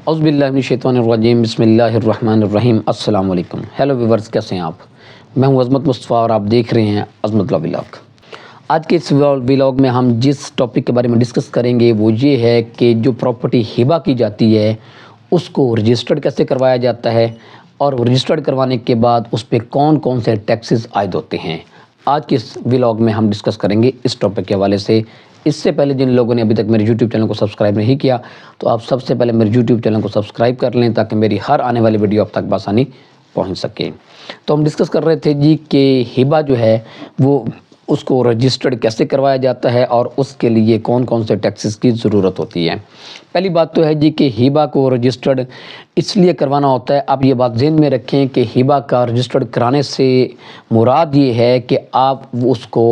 اعوذ باللہ من الشیطان الرجیم، بسم اللہ الرحمن الرحیم۔ السلام علیکم، ہیلو ویورز، کیسے ہیں آپ؟ میں ہوں عظمت مصطفیٰ اور آپ دیکھ رہے ہیں عظمت لا ولاگ۔ آج کے اس ولاگ میں ہم جس ٹاپک کے بارے میں ڈسکس کریں گے وہ یہ ہے کہ جو پراپرٹی ہبہ کی جاتی ہے اس کو رجسٹرڈ کیسے کروایا جاتا ہے، اور رجسٹرڈ کروانے کے بعد اس پہ کون کون سے ٹیکسز عائد ہوتے ہیں۔ آج کے اس ولاگ میں ہم ڈسکس کریں گے اس ٹاپک کے حوالے سے۔ اس سے پہلے جن لوگوں نے ابھی تک میرے یوٹیوب چینل کو سبسکرائب نہیں کیا تو آپ سب سے پہلے میرے یوٹیوب چینل کو سبسکرائب کر لیں تاکہ میری ہر آنے والی ویڈیو آپ تک بآسانی پہنچ سکے۔ تو ہم ڈسکس کر رہے تھے کہ ہبہ جو ہے وہ اس کو رجسٹرڈ کیسے کروایا جاتا ہے اور اس کے لیے کون کون سے ٹیکسز کی ضرورت ہوتی ہے۔ پہلی بات تو ہے کہ ہبہ کو رجسٹرڈ اس لیے کروانا ہوتا ہے، آپ یہ بات ذہن میں رکھیں کہ ہبہ کا رجسٹرڈ کرانے سے مراد یہ ہے کہ آپ اس کو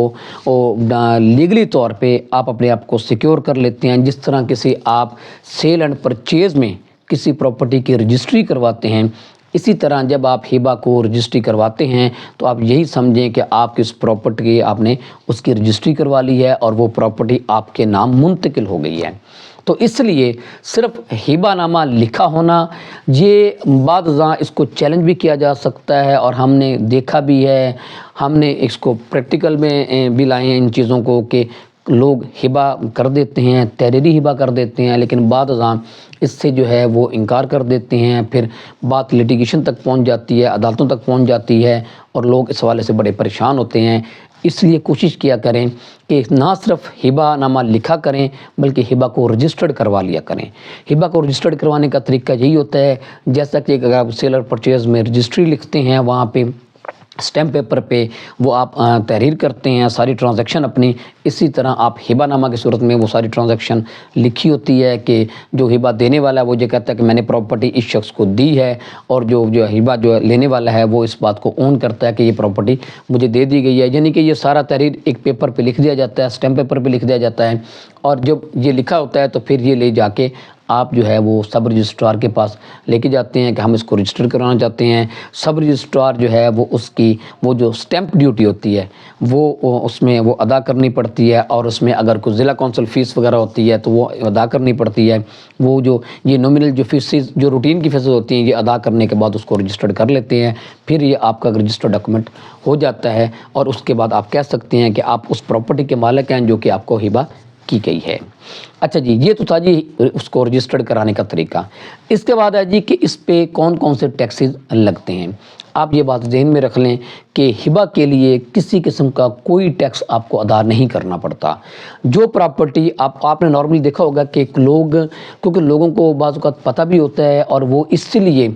لیگلی طور پہ آپ اپنے آپ کو سیکیور کر لیتے ہیں۔ جس طرح کسی آپ سیل اینڈ پرچیز میں کسی پراپرٹی کی رجسٹری کرواتے ہیں، اسی طرح جب آپ ہبہ کو رجسٹری کرواتے ہیں تو آپ یہی سمجھیں کہ آپ کس پراپرٹی کی آپ نے اس کی رجسٹری کروا لی ہے اور وہ پراپرٹی آپ کے نام منتقل ہو گئی ہے۔ تو اس لیے صرف ہبہ نامہ لکھا ہونا، یہ بعض ازاں اس کو چیلنج بھی کیا جا سکتا ہے، اور ہم نے دیکھا بھی ہے، ہم نے اس کو پریکٹیکل میں بھی لائے ہیں ان چیزوں کو کہ لوگ ہبہ کر دیتے ہیں، تحریری ہبہ کر دیتے ہیں، لیکن بعض ازاں اس سے جو ہے وہ انکار کر دیتے ہیں، پھر بات لیٹیگیشن تک پہنچ جاتی ہے، عدالتوں تک پہنچ جاتی ہے، اور لوگ اس حوالے سے بڑے پریشان ہوتے ہیں۔ اس لیے کوشش کیا کریں کہ نہ صرف ہبہ نامہ لکھا کریں بلکہ ہبہ کو رجسٹرڈ کروا لیا کریں۔ ہبہ کو رجسٹرڈ کروانے کا طریقہ یہی ہوتا ہے، جیسا کہ اگر آپ سیلر پرچیز میں رجسٹری لکھتے ہیں، وہاں پہ اسٹیمپ پیپر پہ وہ آپ تحریر کرتے ہیں ساری ٹرانزیکشن اپنی، اسی طرح آپ ہبہ نامہ کی صورت میں وہ ساری ٹرانزیکشن لکھی ہوتی ہے کہ جو ہبہ دینے والا ہے وہ یہ کہتا ہے کہ میں نے پراپرٹی اس شخص کو دی ہے، اور جو ہبہ جو لینے والا ہے وہ اس بات کو اون کرتا ہے کہ یہ پراپرٹی مجھے دے دی گئی ہے۔ یعنی کہ یہ سارا تحریر ایک پیپر پہ لکھ دیا جاتا ہے، اسٹیمپ پیپر پہ لکھ دیا جاتا ہے، اور جب یہ لکھا ہوتا ہے تو پھر یہ لے جا کے آپ جو ہے وہ سب رجسٹرار کے پاس لے کے جاتے ہیں کہ ہم اس کو رجسٹر کرانا چاہتے ہیں۔ سب رجسٹرار جو ہے وہ اس کی وہ جو اسٹیمپ ڈیوٹی ہوتی ہے وہ اس میں وہ ادا کرنی پڑتی ہے، اور اس میں اگر کوئی ضلع کونسل فیس وغیرہ ہوتی ہے تو وہ ادا کرنی پڑتی ہے۔ وہ جو یہ نومنل جو فیسز جو روٹین کی فیسز ہوتی ہیں یہ ادا کرنے کے بعد اس کو رجسٹرڈ کر لیتے ہیں، پھر یہ آپ کا رجسٹرڈ ڈاکومنٹ ہو جاتا ہے، اور اس کے بعد آپ کہہ سکتے ہیں کہ آپ اس پراپرٹی کے مالک ہیں جو کہ آپ کو ہبہ کی گئی ہے۔ اچھا جی، یہ تو تھا اس کو رجسٹرڈ کرانے کا طریقہ۔ اس کے بعد ہے کہ اس پہ کون کون سے ٹیکسز لگتے ہیں۔ آپ یہ بات ذہن میں رکھ لیں کہ ہبہ کے لیے کسی قسم کا کوئی ٹیکس آپ کو ادا نہیں کرنا پڑتا۔ جو پراپرٹی آپ نے نارملی دیکھا ہوگا کہ کیونکہ لوگوں کو بعض اوقات پتہ بھی ہوتا ہے، اور وہ اس لیے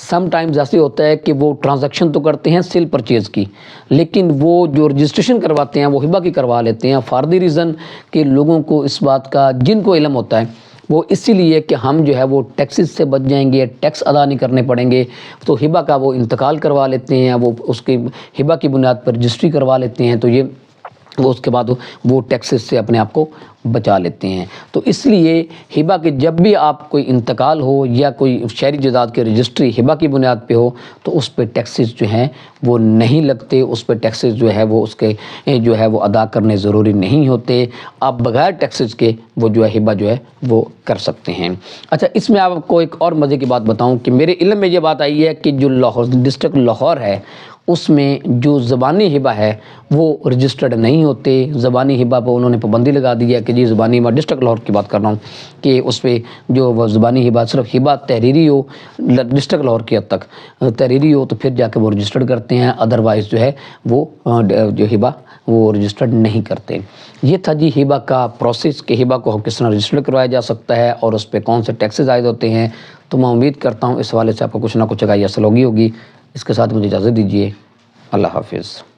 سم ٹائمز ایسے ہوتا ہے کہ وہ ٹرانزیکشن تو کرتے ہیں سیل پرچیز کی، لیکن وہ جو رجسٹریشن کرواتے ہیں وہ ہبہ کی کروا لیتے ہیں فار دی ریزن کہ لوگوں کو اس بات کا جن کو علم ہوتا ہے وہ اسی لیے کہ ہم جو ہے وہ ٹیکسز سے بچ جائیں گے، ٹیکس ادا نہیں کرنے پڑیں گے، تو ہبہ کا وہ انتقال کروا لیتے ہیں، وہ اس کی ہبہ کی بنیاد پر رجسٹری کروا لیتے ہیں، تو یہ وہ اس کے بعد وہ ٹیکسز سے اپنے آپ کو بچا لیتے ہیں۔ تو اس لیے ہبہ کے جب بھی آپ کوئی انتقال ہو یا کوئی شہری جائیداد کی رجسٹری ہبہ کی بنیاد پہ ہو تو اس پہ ٹیکسز جو ہیں وہ نہیں لگتے، اس پہ ٹیکسز جو ہے وہ اس کے جو ہے وہ ادا کرنے ضروری نہیں ہوتے، آپ بغیر ٹیکسز کے وہ جو ہے ہبہ جو ہے وہ کر سکتے ہیں۔ اچھا، اس میں آپ کو ایک اور مزے کی بات بتاؤں کہ میرے علم میں یہ بات آئی ہے کہ جو ڈسٹرکٹ لاہور ہے اس میں جو زبانی ہبہ ہے وہ رجسٹرڈ نہیں ہوتے۔ زبانی ہبہ پہ انہوں نے پابندی لگا دی ہے کہ جی زبانی ہبہ، ڈسٹرکٹ لاہور کی بات کر رہا ہوں، کہ اس پہ جو وہ زبانی ہبہ صرف ہبہ تحریری ہو، ڈسٹرکٹ لاہور کی حد تک تحریری ہو تو پھر جا کے وہ رجسٹرڈ کرتے ہیں، ادروائز جو ہے وہ جو ہبہ وہ رجسٹرڈ نہیں کرتے۔ یہ تھا جی ہبہ کا پروسیس کہ ہبہ کو کس طرح رجسٹرڈ کروایا جا سکتا ہے اور اس پہ کون سے ٹیکسز عائد ہوتے ہیں۔ تو میں امید کرتا ہوں اس حوالے سے آپ کو کچھ نہ کچھ آگاہی حاصل ہوگی۔ اس کے ساتھ مجھے اجازت دیجیے، اللہ حافظ۔